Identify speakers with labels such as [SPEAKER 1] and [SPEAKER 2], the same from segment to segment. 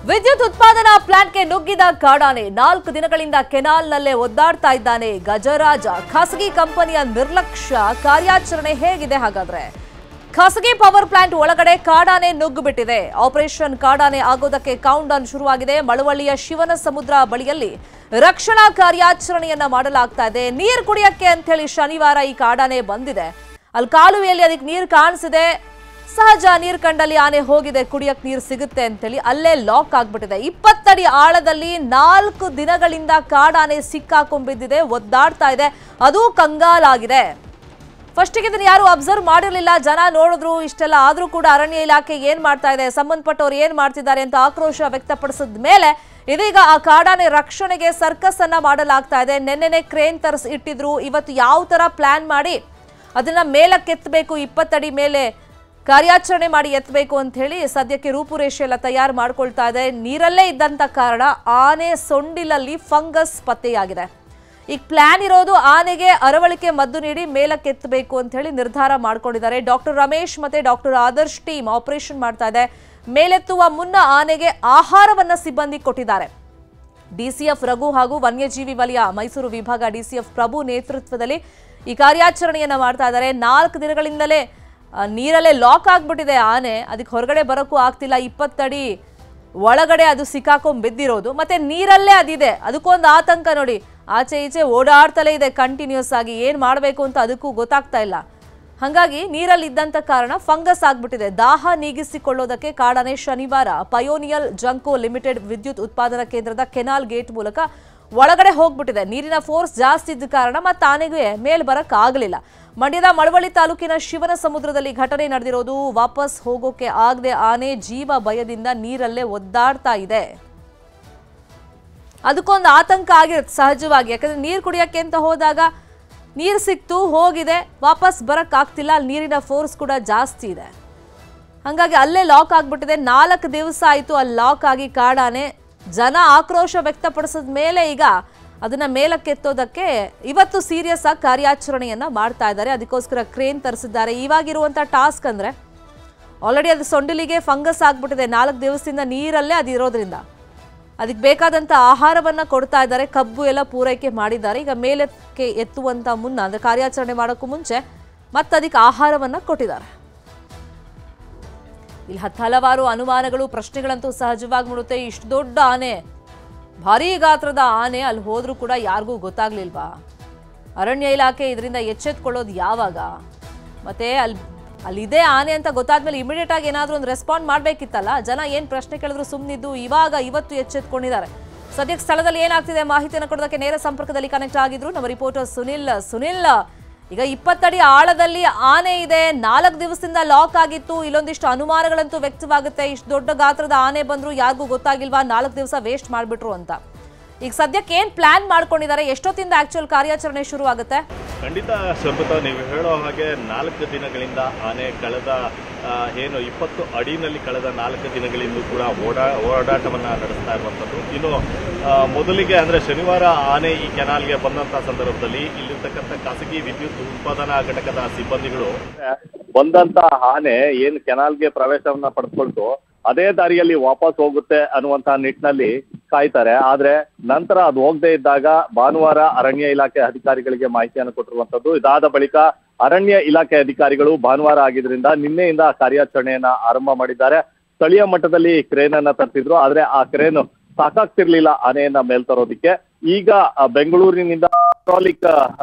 [SPEAKER 1] ವಿದ್ಯುತ್ ಉತ್ಪಾದನಾ ಪ್ಲಾಂಟ್ಗೆ ನುಗ್ಗಿದ ಕಾಡಾನೆ 4 ದಿನಗಳಿಂದ ಕೆನಾಲ್ನಲ್ಲೇ ಒದ್ದಾಡ್ತಾ ಇದ್ದಾನೆ ಗಜರಾಜ. ಖಾಸಗಿ ಕಂಪನಿಯ ನಿರ್ಲಕ್ಷ್ಯ ಕಾರ್ಯಾಚರಣೆ ಹೇಗಿದೆ ಹಾಗಾದ್ರೆ? ಖಾಸಗಿ ಪವರ್ ಪ್ಲಾಂಟ್ ಒಳಗಡೆ ಕಾಡಾನೆ ನುಗ್ಗಿಬಿಟ್ಟಿದೆ. ಆಪರೇಷನ್ ಕಾಡಾನೆ ಆಗೋದಕ್ಕೆ ಕೌಂಟ್ ಡೌನ್ ಶುರುವಾಗಿದೆ. ಮಳವಳ್ಳಿಯ ಶಿವನ ಸಮುದ್ರ ಬಳಿಯಲ್ಲಿ ರಕ್ಷಣಾ ಕಾರ್ಯಾಚರಣೆಯನ್ನ ಮಾಡಲಾಗ್ತಾ ಇದೆ. ನೀರು ಕುಡಿಯಕ್ಕೆ ಅಂತ ಹೇಳಿ ಶನಿವಾರ ಈ ಕಾಡಾನೆ ಬಂದಿದೆ. ಅಲ್ಲಿ ಕಾಲುವೆಯಲ್ಲಿ ಅದಕ್ಕೆ ನೀರು ಕಾಣಿಸಿದೆ. ಸಹಜ ನೀರು ಕಂಡಲ್ಲಿ ಆನೆ ಹೋಗಿದೆ, ಕುಡಿಯಕ್ಕೆ ನೀರು ಸಿಗುತ್ತೆ ಅಂತೇಳಿ ಅಲ್ಲೇ ಲಾಕ್ ಆಗ್ಬಿಟ್ಟಿದೆ. 20 ಅಡಿ ಆಳದಲ್ಲಿ 4 ದಿನಗಳಿಂದ ಕಾಡಾನೆ ಸಿಕ್ಕಾಕೊಂಡ್ಬಿದ್ದಿದೆ, ಒದ್ದಾಡ್ತಾ ಇದೆ, ಅದು ಕಂಗಾಲಾಗಿದೆ. ಫಸ್ಟಿಗೆ ಇದನ್ನ ಯಾರು ಅಬ್ಸರ್ವ್ ಮಾಡಿರಲಿಲ್ಲ, ಜನ ನೋಡಿದ್ರು, ಇಷ್ಟೆಲ್ಲ ಆದ್ರೂ ಕೂಡ ಅರಣ್ಯ ಇಲಾಖೆ ಏನ್ ಮಾಡ್ತಾ ಇದೆ, ಸಂಬಂಧಪಟ್ಟವ್ರು ಏನ್ ಮಾಡ್ತಿದ್ದಾರೆ ಅಂತ ಆಕ್ರೋಶ ವ್ಯಕ್ತಪಡಿಸಿದ ಮೇಲೆ ಇದೀಗ ಆ ಕಾಡಾನೆ ರಕ್ಷಣೆಗೆ ಸರ್ಕಸ್ ಅನ್ನ ಮಾಡಲಾಗ್ತಾ ಇದೆ. ನೆನ್ನೆನೆ ಕ್ರೇನ್ ತರಿಸಿ ಇಟ್ಟಿದ್ರು. ಇವತ್ತು ಯಾವ ತರ ಪ್ಲಾನ್ ಮಾಡಿ ಅದನ್ನ ಮೇಲಕ್ಕೆ ಎತ್ತಬೇಕು, 20 ಅಡಿ ಮೇಲೆ ಕಾರ್ಯಾಚರಣೆ ಮಾಡಿ ಎತ್ತಬೇಕು ಅಂತ ಹೇಳಿ ಸದ್ಯಕ್ಕೆ ರೂಪುರೇಷೆ ಎಲ್ಲ ತಯಾರು ಮಾಡ್ಕೊಳ್ತಾ ಇದೆ. ನೀರಲ್ಲೇ ಇದ್ದಂತ ಕಾರಣ ಆನೆ ಸೊಂಡಿಲಲ್ಲಿ ಫಂಗಸ್ ಪತ್ತೆಯಾಗಿದೆ. ಈಗ ಪ್ಲಾನ್ ಇರೋದು ಆನೆಗೆ ಅರವಳಿಕೆ ಮದ್ದು ನೀಡಿ ಮೇಲಕ್ಕೆ ಎತ್ತಬೇಕು ಅಂತ ಹೇಳಿ ನಿರ್ಧಾರ ಮಾಡ್ಕೊಂಡಿದ್ದಾರೆ. ಡಾಕ್ಟರ್ ರಮೇಶ್ ಮತ್ತೆ ಡಾಕ್ಟರ್ ಆದರ್ಶ್ ಟೀಮ್ ಆಪರೇಷನ್ ಮಾಡ್ತಾ ಇದೆ. ಮೇಲೆತ್ತುವ ಮುನ್ನ ಆನೆಗೆ ಆಹಾರವನ್ನ ಸಿಬ್ಬಂದಿ ಕೊಟ್ಟಿದ್ದಾರೆ. ಡಿಸಿಎಫ್ ರಘು ಹಾಗೂ ವನ್ಯಜೀವಿ ವಲಯ ಮೈಸೂರು ವಿಭಾಗ ಡಿಸಿಎಫ್ ಪ್ರಭು ನೇತೃತ್ವದಲ್ಲಿ ಈ ಕಾರ್ಯಾಚರಣೆಯನ್ನ ಮಾಡ್ತಾ ಇದ್ದಾರೆ. 4 ದಿನಗಳಿಂದಲೇ ನೀರಲ್ಲೇ ಲಾಕ್ ಆಗ್ಬಿಟ್ಟಿದೆ ಆನೆ, ಅದಕ್ಕೆ ಹೊರಗಡೆ ಬರೋಕ್ಕೂ ಆಗ್ತಿಲ್ಲ. 20 ಅಡಿ ಒಳಗಡೆ ಅದು ಸಿಕ್ಕಾಕೊಂಡ್ ಬಿದ್ದಿರೋದು, ಮತ್ತೆ ನೀರಲ್ಲೇ ಅದಿದೆ. ಅದಕ್ಕೊಂದು ಆತಂಕ ನೋಡಿ, ಆಚೆ ಈಚೆ ಓಡಾಡ್ತಲೇ ಇದೆ ಕಂಟಿನ್ಯೂಸ್ ಆಗಿ. ಏನ್ ಮಾಡಬೇಕು ಅಂತ ಅದಕ್ಕೂ ಗೊತ್ತಾಗ್ತಾ ಇಲ್ಲ. ಹಾಗಾಗಿ ನೀರಲ್ಲಿ ಇದ್ದಂತ ಕಾರಣ ಫಂಗಸ್ ಆಗ್ಬಿಟ್ಟಿದೆ. ದಾಹ ನೀಗಿಸಿಕೊಳ್ಳೋದಕ್ಕೆ ಕಾಡಾನೆ ಶನಿವಾರ ಪಯೋನಿಯಲ್ ಜಂಕೋ ಲಿಮಿಟೆಡ್ ವಿದ್ಯುತ್ ಉತ್ಪಾದನಾ ಕೇಂದ್ರದ ಕೆನಾಲ್ ಗೇಟ್ ಮೂಲಕ ಒಳಗಡೆ ಹೋಗ್ಬಿಟ್ಟಿದೆ. ನೀರಿನ ಫೋರ್ಸ್ ಜಾಸ್ತಿ ಇದ್ದ ಕಾರಣ ಮತ್ತೆ ಆನೆಗೆ ಮೇಲ್ ಬರಕ್ ಆಗಲಿಲ್ಲ. ಮಂಡ್ಯದ ಮಳವಳ್ಳಿ ತಾಲೂಕಿನ ಶಿವನ ಸಮುದ್ರದಲ್ಲಿ ಘಟನೆ ನಡೆದಿರೋದು. ವಾಪಸ್ ಹೋಗೋಕೆ ಆಗದೆ ಆನೆ ಜೀವ ಭಯದಿಂದ ನೀರಲ್ಲೇ ಒದ್ದಾಡ್ತಾ ಇದೆ. ಅದಕ್ಕೊಂದು ಆತಂಕ ಆಗಿರುತ್ತೆ ಸಹಜವಾಗಿ. ಯಾಕಂದ್ರೆ ನೀರು ಕುಡಿಯಕ್ಕೆ ಅಂತ ಹೋದಾಗ ನೀರು ಸಿಕ್ತು, ಹೋಗಿದೆ, ವಾಪಸ್ ಬರಕ್ ಆಗ್ತಿಲ್ಲ. ಅಲ್ಲಿ ನೀರಿನ ಫೋರ್ಸ್ ಕೂಡ ಜಾಸ್ತಿ ಇದೆ. ಹಾಗಾಗಿ ಅಲ್ಲೇ ಲಾಕ್ ಆಗ್ಬಿಟ್ಟಿದೆ. 4 ದಿವಸ ಆಯ್ತು ಅಲ್ಲಿ ಲಾಕ್ ಆಗಿ ಕಾಡಾನೆ. ಜನ ಆಕ್ರೋಶ ವ್ಯಕ್ತಪಡಿಸಿದ ಮೇಲೆ ಈಗ ಅದನ್ನ ಮೇಲಕ್ಕೆತ್ತೋದಕ್ಕೆ ಇವತ್ತು ಸೀರಿಯಸ್ ಆಗಿ ಕಾರ್ಯಾಚರಣೆಯನ್ನ ಮಾಡ್ತಾ ಇದ್ದಾರೆ. ಅದಕ್ಕೋಸ್ಕರ ಕ್ರೇನ್ ತರಿಸಿದ್ದಾರೆ. ಇವಾಗಿರುವಂತ ಟಾಸ್ಕ್ ಅಂದ್ರೆ ಆಲ್ರೆಡಿ ಅದು ಸೊಂಡಿಲಿಗೆ ಫಂಗಸ್ ಆಗ್ಬಿಟ್ಟಿದೆ. 4 ದಿವಸದಿಂದ ನೀರಲ್ಲೇ ಅದು ಇರೋದ್ರಿಂದ ಅದಕ್ಕೆ ಬೇಕಾದಂತ ಆಹಾರವನ್ನ ಕೊಡ್ತಾ ಇದ್ದಾರೆ. ಕಬ್ಬು ಎಲ್ಲ ಪೂರೈಕೆ ಮಾಡಿದ್ದಾರೆ. ಈಗ ಮೇಲಕ್ಕೆ ಎತ್ತುವಂತ ಮುನ್ನ ಅಂದ್ರೆ ಕಾರ್ಯಾಚರಣೆ ಮಾಡೋಕ್ಕೂ ಮುಂಚೆ ಮತ್ತೆ ಅದಕ್ಕೆ ಆಹಾರವನ್ನ ಕೊಟ್ಟಿದ್ದಾರೆ. ಇಲ್ಲಿ ಹಲವಾರು ಅನುಮಾನಗಳು, ಪ್ರಶ್ನೆಗಳಂತೂ ಸಹಜವಾಗಿ ಮೂಡುತ್ತೆ. ಇಷ್ಟು ದೊಡ್ಡ ಆನೆ, ಭಾರೀ ಗಾತ್ರದ ಆನೆ ಅಲ್ಲಿ ಹೋದ್ರೂ ಕೂಡ ಯಾರಿಗೂ ಗೊತ್ತಾಗ್ಲಿಲ್ವಾ? ಅರಣ್ಯ ಇಲಾಖೆ ಇದರಿಂದ ಎಚ್ಚೆತ್ಕೊಳ್ಳೋದು ಯಾವಾಗ? ಮತ್ತೆ ಅಲ್ಲಿದೆ ಆನೆ ಅಂತ ಗೊತ್ತಾದ್ಮೇಲೆ ಇಮಿಡಿಯೇಟ್ ಆಗಿ ಏನಾದರೂ ಒಂದು ರೆಸ್ಪಾಂಡ್ ಮಾಡಬೇಕಿತ್ತಲ್ಲ. ಜನ ಏನು ಪ್ರಶ್ನೆ ಕೇಳಿದ್ರು ಸುಮ್ಮನಿದ್ದು ಇವತ್ತು ಎಚ್ಚೆತ್ಕೊಂಡಿದ್ದಾರೆ. ಸದ್ಯಕ್ಕೆ ಸ್ಥಳದಲ್ಲಿ ಏನಾಗ್ತಿದೆ ಮಾಹಿತಿಯನ್ನು ಕೊಡೋದಕ್ಕೆ ನೇರ ಸಂಪರ್ಕದಲ್ಲಿ ಕನೆಕ್ಟ್ ಆಗಿದ್ರು ನಮ್ಮ ರಿಪೋರ್ಟರ್ ಸುನಿಲ್, ಈಗ 20 ಅಡಿ ಆಳದಲ್ಲಿ ಆನೆ ಇದೆ, 4 ದಿವಸದಿಂದ ಲಾಕ್ ಆಗಿತ್ತು. ಇಲ್ಲೊಂದಿಷ್ಟು ಅನುಮಾನಗಳಂತೂ ವ್ಯಕ್ತವಾಗುತ್ತೆ. ಇಷ್ಟು ದೊಡ್ಡ ಗಾತ್ರದ ಆನೆ ಬಂದ್ರು ಯಾರಿಗೂ ಗೊತ್ತಾಗಿಲ್ವಾ, 4 ದಿವಸ ವೇಸ್ಟ್ ಮಾಡಿಬಿಟ್ರು ಅಂತ. ಈಗ ಸದ್ಯಕ್ಕೆ ಏನ್ ಪ್ಲಾನ್ ಮಾಡ್ಕೊಂಡಿದ್ದಾರೆ, ಎಷ್ಟೊತ್ತಿಂದ ಆಕ್ಚುಯಲ್ ಕಾರ್ಯಾಚರಣೆ ಶುರು ಆಗುತ್ತೆ?
[SPEAKER 2] ಖಂಡಿತ ಸ್ವರ್ಪತ, ನೀವು ಹೇಳೋ ಹಾಗೆ 4 ದಿನಗಳಿಂದ ಆನೆ ಕಳೆದ 20 ಅಡಿನಲ್ಲಿ ಕಳೆದ 4 ದಿನಗಳಿಂದ ಕೂಡ ಓಡಾಟವನ್ನ ನಡೆಸ್ತಾ ಇರುವಂಥದ್ದು. ಇನ್ನು ಮೊದಲಿಗೆ ಅಂದ್ರೆ ಶನಿವಾರ ಆನೆ ಈ ಕೆನಾಲ್ಗೆ ಬಂದಂತ ಸಂದರ್ಭದಲ್ಲಿ ಇಲ್ಲಿರ್ತಕ್ಕಂಥ ಖಾಸಗಿ ವಿದ್ಯುತ್ ಉತ್ಪಾದನಾ ಘಟಕದ ಸಿಬ್ಬಂದಿಗಳು ಬಂದಂತ ಆನೆ ಏನ್ ಕೆನಾಲ್ಗೆ ಪ್ರವೇಶವನ್ನ ಪಡೆದುಕೊಳ್ತು ಅದೇ ದಾರಿಯಲ್ಲಿ ವಾಪಸ್ ಹೋಗುತ್ತೆ ಅನ್ನುವಂತಹ ನಿಟ್ಟಿನಲ್ಲಿ ಕಾಯ್ತಾರೆ. ಆದ್ರೆ ನಂತರ ಅದು ಹೋಗದೆ ಇದ್ದಾಗ ಭಾನುವಾರ ಅರಣ್ಯ ಇಲಾಖೆ ಅಧಿಕಾರಿಗಳಿಗೆ ಮಾಹಿತಿಯನ್ನು ಕೊಟ್ಟಿರುವಂತದ್ದು. ಇದಾದ ಬಳಿಕ ಅರಣ್ಯ ಇಲಾಖೆ ಅಧಿಕಾರಿಗಳು ಭಾನುವಾರ ಆಗಿದ್ರಿಂದ ನಿನ್ನೆಯಿಂದ ಕಾರ್ಯಾಚರಣೆಯನ್ನ ಆರಂಭ ಮಾಡಿದ್ದಾರೆ. ಸ್ಥಳೀಯ ಮಟ್ಟದಲ್ಲಿ ಕ್ರೇನ್ ಅನ್ನ ತರ್ತಿದ್ರು, ಆದ್ರೆ ಆ ಕ್ರೇನ್ ಸಾಕಾಗ್ತಿರ್ಲಿಲ್ಲ ಆನೆಯನ್ನ ಮೇಲ್ತರೋದಿಕ್ಕೆ. ಈಗ ಬೆಂಗಳೂರಿನಿಂದ ಹೈಡ್ರಾಲಿಕ್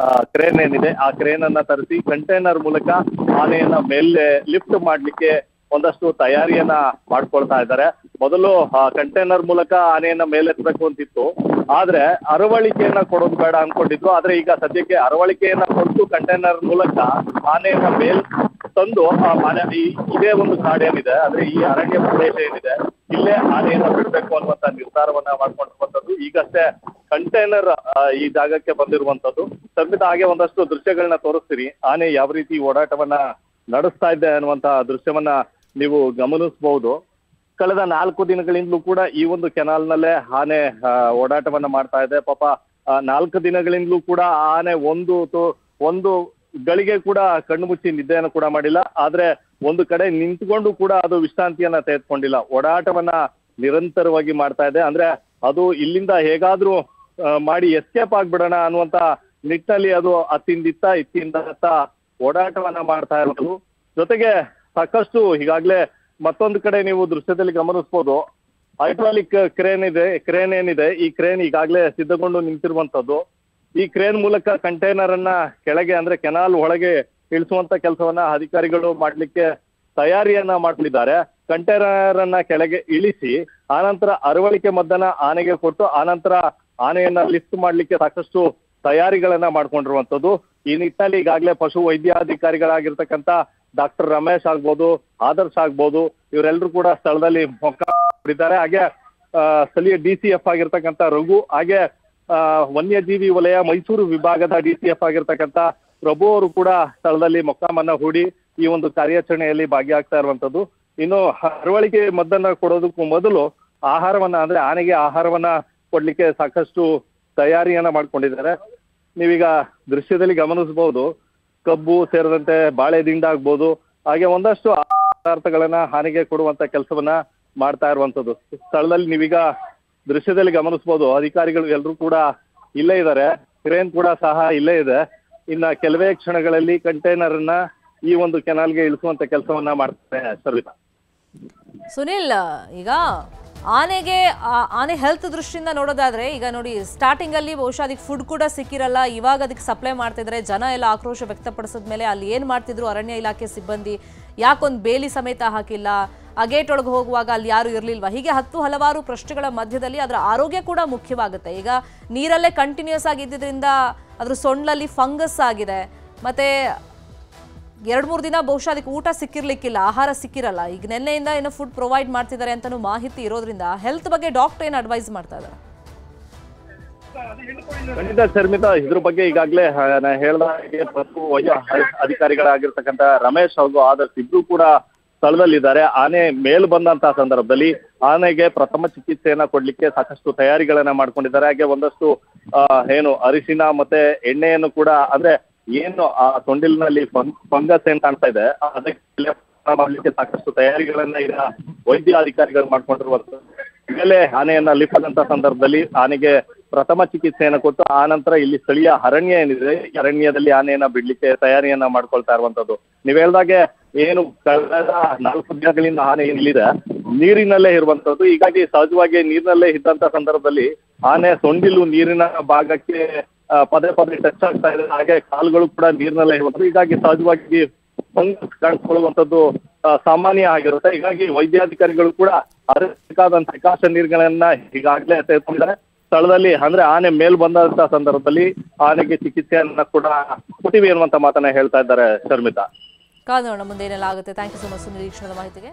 [SPEAKER 2] ಕ್ರೇನ್ ಏನಿದೆ ಆ ಕ್ರೇನ್ ಅನ್ನ ತರಿಸಿ ಕಂಟೈನರ್ ಮೂಲಕ ಆನೆಯನ್ನ ಮೇಲೆ ಲಿಫ್ಟ್ ಮಾಡ್ಲಿಕ್ಕೆ ಒಂದಷ್ಟು ತಯಾರಿಯನ್ನ ಮಾಡ್ಕೊಳ್ತಾ ಇದ್ದಾರೆ. ಮೊದಲು ಕಂಟೈನರ್ ಮೂಲಕ ಆನೆಯನ್ನ ಮೇಲೆತ್ತಬೇಕು ಅಂತಿತ್ತು, ಆದ್ರೆ ಅರವಳಿಕೆಯನ್ನ ಕೊಡೋದು ಬೇಡ ಅನ್ಕೊಂಡಿದ್ರು. ಆದ್ರೆ ಈಗ ಸದ್ಯಕ್ಕೆ ಅರವಳಿಕೆಯನ್ನ ಕೊಟ್ಟು ಕಂಟೈನರ್ ಮೂಲಕ ಆನೆಯನ್ನ ಮೇಲ್ ತಂದು ಇದೇ ಒಂದು ಕಾಡೇನಿದೆ, ಆದ್ರೆ ಈ ಅರಣ್ಯ ಪ್ರದೇಶ ಏನಿದೆ ಇಲ್ಲೇ ಆನೆಯನ್ನ ಬಿಡಬೇಕು ಅನ್ನುವಂತ ನಿರ್ಧಾರವನ್ನ ಮಾಡ್ಕೊಂಡಿರುವಂತದ್ದು. ಈಗಷ್ಟೇ ಕಂಟೈನರ್ ಈ ಜಾಗಕ್ಕೆ ಬಂದಿರುವಂತದ್ದು. ಸಂಬಿತ ಹಾಗೆ ಒಂದಷ್ಟು ದೃಶ್ಯಗಳನ್ನ ತೋರಿಸ್ತೀರಿ, ಆನೆ ಯಾವ ರೀತಿ ಓಡಾಟವನ್ನ ನಡೆಸ್ತಾ ಇದೆ ಅನ್ನುವಂತ ದೃಶ್ಯವನ್ನ ನೀವು ಗಮನಿಸಬಹುದು. ಕಳೆದ 4 ದಿನಗಳಿಂದಲೂ ಕೂಡ ಈ ಒಂದು ಕೆನಾಲ್ನಲ್ಲೇ ಆನೆ ಓಡಾಟವನ್ನ ಮಾಡ್ತಾ ಇದೆ. ಪಾಪ 4 ದಿನಗಳಿಂದಲೂ ಕೂಡ ಆನೆ ಒಂದು ಗಳಿಗೆ ಕೂಡ ಕಣ್ಣು ಮುಚ್ಚಿ ನಿದ್ದೆಯನ್ನು ಕೂಡ ಮಾಡಿಲ್ಲ. ಆದ್ರೆ ಒಂದು ಕಡೆ ನಿಂತ್ಕೊಂಡು ಕೂಡ ಅದು ವಿಶ್ರಾಂತಿಯನ್ನ ತೆಗೆದುಕೊಂಡಿಲ್ಲ. ಓಡಾಟವನ್ನ
[SPEAKER 3] ನಿರಂತರವಾಗಿ ಮಾಡ್ತಾ ಇದೆ. ಅಂದ್ರೆ ಅದು ಇಲ್ಲಿಂದ ಹೇಗಾದ್ರೂ ಮಾಡಿ ಎಸ್ಕೇಪ್ ಆಗ್ಬಿಡೋಣ ಅನ್ನುವಂತ ನಿಟ್ಟಿನಲ್ಲಿ ಅದು ಅತ್ತಿಂದಿತ್ತ ಇತ್ತಿಂದ ಓಡಾಟವನ್ನ ಮಾಡ್ತಾ ಇರೋದು. ಜೊತೆಗೆ ಸಾಕಷ್ಟು ಈಗಾಗ್ಲೇ ಮತ್ತೊಂದು ಕಡೆ ನೀವು ದೃಶ್ಯದಲ್ಲಿ ಗಮನಿಸಬಹುದು, ಹೈಡ್ರಾಲಿಕ್ ಕ್ರೇನ್ ಏನಿದೆ, ಈ ಕ್ರೇನ್ ಈಗಾಗಲೇ ಸಿದ್ಧಗೊಂಡು ನಿಂತಿರುವಂತದ್ದು. ಈ ಕ್ರೇನ್ ಮೂಲಕ ಕಂಟೈನರ್ ಅನ್ನ ಕೆಳಗೆ ಅಂದ್ರೆ ಕೆನಾಲ್ ಒಳಗೆ ಇಳಿಸುವಂತ ಕೆಲಸವನ್ನ ಅಧಿಕಾರಿಗಳು ಮಾಡ್ಲಿಕ್ಕೆ ತಯಾರಿಯನ್ನ ಮಾಡ್ತಿದ್ದಾರೆ. ಕಂಟೈನರ್ ಅನ್ನ ಕೆಳಗೆ ಇಳಿಸಿ ಆನಂತರ ಅರವಳಿಕೆ ಮದ್ದನ್ನ ಆನೆಗೆ ಕೊಟ್ಟು ಆನಂತರ ಆನೆಯನ್ನ ಲಿಫ್ಟ್ ಮಾಡ್ಲಿಕ್ಕೆ ಸಾಕಷ್ಟು ತಯಾರಿಗಳನ್ನ ಮಾಡ್ಕೊಂಡಿರುವಂತದ್ದು. ಈ ನಿಟ್ಟಿನಲ್ಲಿ ಈಗಾಗಲೇ ಪಶು ವೈದ್ಯಾಧಿಕಾರಿಗಳಾಗಿರ್ತಕ್ಕಂಥ ಡಾಕ್ಟರ್ ರಮೇಶ್ ಆಗ್ಬೋದು, ಆದರ್ಶ್ ಆಗ್ಬೋದು, ಇವರೆಲ್ಲರೂ ಕೂಡ ಸ್ಥಳದಲ್ಲಿ ಮೊಕ್ಕಾಮಿದ್ದಾರೆ. ಹಾಗೆ ಸ್ಥಳೀಯ DCF ಆಗಿರ್ತಕ್ಕಂಥ ರಘು, ಹಾಗೆ ವನ್ಯಜೀವಿ ವಲಯ ಮೈಸೂರು ವಿಭಾಗದ DCF ಆಗಿರ್ತಕ್ಕಂಥ ಪ್ರಭು ಅವರು ಕೂಡ ಸ್ಥಳದಲ್ಲಿ ಮೊಕ್ಕಾಮನ್ನ ಹೂಡಿ ಈ ಒಂದು ಕಾರ್ಯಾಚರಣೆಯಲ್ಲಿ ಭಾಗಿಯಾಗ್ತಾ ಇರುವಂತದ್ದು. ಇನ್ನು ಅರವಳಿಕೆ ಮದ್ದನ್ನ ಕೊಡೋದಕ್ಕೂ ಮೊದಲು ಆಹಾರವನ್ನ ಅಂದ್ರೆ ಆನೆಗೆ ಆಹಾರವನ್ನ ಕೊಡ್ಲಿಕ್ಕೆ ಸಾಕಷ್ಟು ತಯಾರಿಯನ್ನ ಮಾಡ್ಕೊಂಡಿದ್ದಾರೆ. ನೀವೀಗ ದೃಶ್ಯದಲ್ಲಿ ಗಮನಿಸಬಹುದು, ಕಬ್ಬು ಸೇರಿದಂತೆ ಬಾಳೆ ದಿಂಡ ಆಗ್ಬೋದು, ಹಾಗೆ ಒಂದಷ್ಟು ಪದಾರ್ಥಗಳನ್ನ ಆನೆಗೆ ಕೊಡುವಂತ ಕೆಲಸವನ್ನ ಮಾಡ್ತಾ ಇರುವಂತದ್ದು. ಸ್ಥಳದಲ್ಲಿ ನೀವೀಗ ದೃಶ್ಯದಲ್ಲಿ ಗಮನಿಸಬಹುದು, ಅಧಿಕಾರಿಗಳು ಎಲ್ಲರೂ ಕೂಡ ಇಲ್ಲೇ ಇದ್ದಾರೆ, ಕ್ರೇನ್ ಕೂಡ ಸಹ ಇಲ್ಲೇ ಇದೆ. ಇನ್ನ ಕೆಲವೇ ಕ್ಷಣಗಳಲ್ಲಿ ಕಂಟೈನರ್ ಅನ್ನ ಈ ಒಂದು ಕೆನಾಲ್ಗೆ ಇಳಿಸುವಂತ ಕೆಲಸವನ್ನ ಮಾಡ್ತಾರೆ. ಸರ್ವಿತಾ
[SPEAKER 1] ಸುನಿಲ್, ಈಗ ಆನೆ ಹೆಲ್ತ್ ದೃಷ್ಟಿಯಿಂದ ನೋಡೋದಾದ್ರೆ ಈಗ ನೋಡಿ, ಸ್ಟಾರ್ಟಿಂಗ್ ಅಲ್ಲಿ ಬಹುಶಃ ಅದಕ್ಕೆ ಫುಡ್ ಕೂಡ ಸಿಕ್ಕಿರಲ್ಲ, ಇವಾಗ ಅದಕ್ಕೆ ಸಪ್ಲೈ ಮಾಡ್ತಿದ್ರೆ ಜನ ಎಲ್ಲ ಆಕ್ರೋಶ ವ್ಯಕ್ತಪಡಿಸಿದ ಮೇಲೆ ಅಲ್ಲಿ ಏನ್ ಮಾಡ್ತಿದ್ರು ಅರಣ್ಯ ಇಲಾಖೆ ಸಿಬ್ಬಂದಿ, ಯಾಕೊಂದು ಬೇಲಿ ಸಮೇತ ಹಾಕಿಲ್ಲ, ಆ ಗೇಟ್ ಒಳಗೆ ಹೋಗುವಾಗ ಅಲ್ಲಿ ಯಾರು ಇರ್ಲಿಲ್ವಾ, ಹೀಗೆ ಹಲವಾರು ಪ್ರಶ್ನೆಗಳ ಮಧ್ಯದಲ್ಲಿ ಅದರ ಆರೋಗ್ಯ ಕೂಡ ಮುಖ್ಯವಾಗುತ್ತೆ. ಈಗ ನೀರಲ್ಲೇ ಕಂಟಿನ್ಯೂಸ್ ಆಗಿದ್ದರಿಂದ ಅದ್ರ ಸೊಂಡ್ಲಲ್ಲಿ ಫಂಗಸ್ ಆಗಿದೆ, ಮತ್ತೆ 2-3 ದಿನ ಬಹುಶಃ ಅದಕ್ಕೆ ಊಟ ಸಿಕ್ಕಿರ್ಲಿಕ್ಕಿಲ್ಲ, ಆಹಾರ ಸಿಕ್ಕಿರಲ್ಲ. ಈಗ ನಿನ್ನೆಯಿಂದ ಏನೋ ಫುಡ್ ಪ್ರೊವೈಡ್ ಮಾಡ್ತಿದ್ದಾರೆ ಅಂತಾನು ಮಾಹಿತಿ ಇರೋದ್ರಿಂದ ಹೆಲ್ತ್ ಬಗ್ಗೆ ಡಾಕ್ಟರ್ ಏನು ಅಡ್ವೈಸ್ ಮಾಡ್ತಾ ಇದ್ದಾರೆ?
[SPEAKER 3] ಖಂಡಿತ ಶರ್ಮಿತಾ, ಇದ್ರ ಬಗ್ಗೆ ಈಗಾಗಲೇ ಹೇಳ್ದ ಹಾಗೆ ಪಶು ವೈದ್ಯ ಅಧಿಕಾರಿಗಳಾಗಿರ್ತಕ್ಕಂಥ ರಮೇಶ್ ಹಾಗೂ ಆದರ್ಶ್ ಇಬ್ರು ಕೂಡ ಸ್ಥಳದಲ್ಲಿದ್ದಾರೆ. ಆನೆ ಮೇಲ್ ಬಂದಂತ ಸಂದರ್ಭದಲ್ಲಿ ಆನೆಗೆ ಪ್ರಥಮ ಚಿಕಿತ್ಸೆಯನ್ನ ಕೊಡ್ಲಿಕ್ಕೆ ಸಾಕಷ್ಟು ತಯಾರಿಗಳನ್ನ ಮಾಡ್ಕೊಂಡಿದ್ದಾರೆ. ಹಾಗೆ ಒಂದಷ್ಟು ಅರಿಶಿನ ಮತ್ತೆ ಎಣ್ಣೆಯನ್ನು ಕೂಡ, ಅಂದ್ರೆ ಏನು ಆ ಸೊಂಡಿಲಿನಲ್ಲಿ ಫಂಗಸ್ ಏನ್ ಕಾಣ್ತಾ ಇದೆ ಅದಕ್ಕೆ ಮಾಡ್ಲಿಕ್ಕೆ ಸಾಕಷ್ಟು ತಯಾರಿಗಳನ್ನ ಈಗ ವೈದ್ಯ ಅಧಿಕಾರಿಗಳು ಮಾಡ್ಕೊಂಡಿರುವಂತದ್ದು. ಈಗಲೇ ಆನೆಯನ್ನ ಲಿಫ್ಟ್ ಆದಂತ ಸಂದರ್ಭದಲ್ಲಿ ಆನೆಗೆ ಪ್ರಥಮ ಚಿಕಿತ್ಸೆಯನ್ನ ಕೊಟ್ಟು ಆ ನಂತರ ಇಲ್ಲಿ ಸ್ಥಳೀಯ ಅರಣ್ಯ ಏನಿದೆ, ಅರಣ್ಯದಲ್ಲಿ ಆನೆಯನ್ನ ಬಿಡ್ಲಿಕ್ಕೆ ತಯಾರಿಯನ್ನ ಮಾಡ್ಕೊಳ್ತಾ ಇರುವಂತದ್ದು. ನೀವ್ ಹೇಳ್ದಾಗೆ ಏನು ಕಳೆದ 4 ದಿನಗಳಿಂದ ಆನೆ ಏನಿದೆ ನೀರಿನಲ್ಲೇ ಇರುವಂತದ್ದು. ಹೀಗಾಗಿ ಸಹಜವಾಗಿ ನೀರಿನಲ್ಲೇ ಇದ್ದಂತ ಸಂದರ್ಭದಲ್ಲಿ ಆನೆ ಸೊಂಡಿಲು ನೀರಿನ ಭಾಗಕ್ಕೆ ಪದೇ ಟಚ್ ಆಗ್ತಾ ಇದೆ, ಹಾಗೆ ಕಾಲುಗಳು ಕೂಡ ನೀರಿನಲ್ಲೇ ಇರುವಂತದ್ದು. ಹೀಗಾಗಿ ಸಹಜವಾಗಿ ಫಂಗಸ್ ಕಾಣಿಸ್ಕೊಳ್ಳುವಂಥದ್ದು ಸಾಮಾನ್ಯ ಆಗಿರುತ್ತೆ. ಹೀಗಾಗಿ ವೈದ್ಯಾಧಿಕಾರಿಗಳು ಕೂಡ ಅದಕ್ಕಾದಂತ ಪ್ರಿಕಾಷನ್ ನೀರುಗಳನ್ನ ಈಗಾಗಲೇ ತೆಗೆದುಕೊಂಡಿದ್ದಾರೆ. ಸ್ಥಳದಲ್ಲಿ ಅಂದ್ರೆ ಆನೆ ಮೇಲ್ ಬಂದಂತ ಸಂದರ್ಭದಲ್ಲಿ ಆನೆಗೆ ಚಿಕಿತ್ಸೆಯನ್ನ ಕೂಡ ಕೊಟ್ಟಿವಿ ಅನ್ನುವಂತ ಮಾತನ್ನ ಹೇಳ್ತಾ ಇದ್ದಾರೆ. ಶರ್ಮಿತಾ,
[SPEAKER 1] ಕಾನೂನು ಮುಂದೆ ಏನೆಲ್ಲ ಆಗುತ್ತೆ. ಥ್ಯಾಂಕ್ ಯು ಸೊ ಮಚ್ ನಿರೀಕ್ಷಣದ ಮಾಹಿತಿಗೆ.